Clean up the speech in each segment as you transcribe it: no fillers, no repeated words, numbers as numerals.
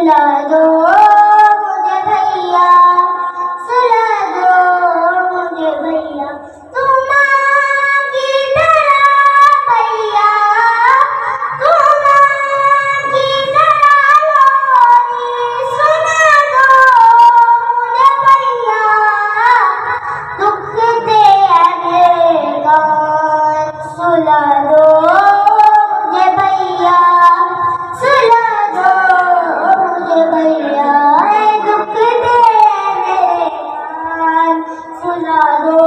सुला दो मुझे भैया, सुला दो मुझे भैया, तुम माँ की तरह भैया, तुम माँ की तरह लोरी सुना दो मुझे भैया, दुख दे मेरे गान सुला दो मुझे भैया, सुला दो मुझे भैया, दुख दे मेरे गान सुला दो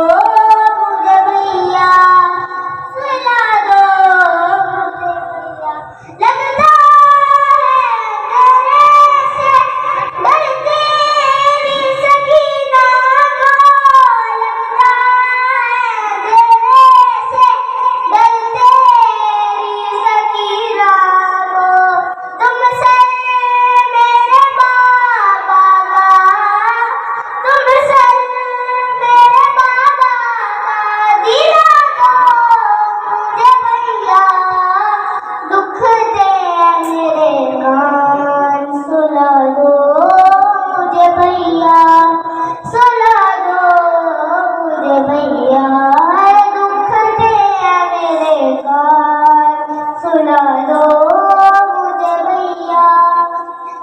मुझे भैया, सुला दो मुझे भैया, लगता है तेरे से डरती मेरी सकीना को, लगता है तेरे से डरते मेरी सकीना को, तुमसे मेरे बाबा का, तुमसे मेरे बाबा का दिला दो मुझे भैया, दुख दे मेरे कान सुला दो मुझे भैया, सुला दो मुझे भैया, दुख दे मेरे कान सुला दो मुझे भैया,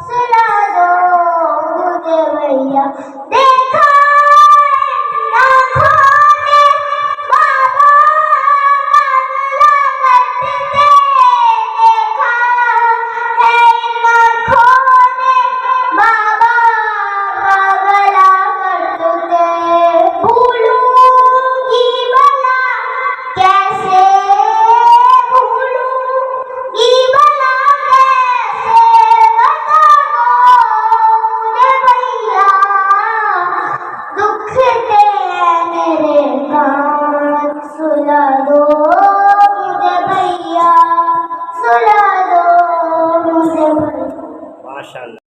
सुला दो मुझे भैया, देखा है आँखों ने बाबा पगला करते थे, देखा है आँखों ने बाबा पगला करते थे, भूलूंगी भला कैसे, भूलूंगी भला कैसे, बता दो मुझे भैया, दुख दे मेरे कान सुला दो मुझे भैया, सुला दो मुझे भैया। माशाअल्लाह।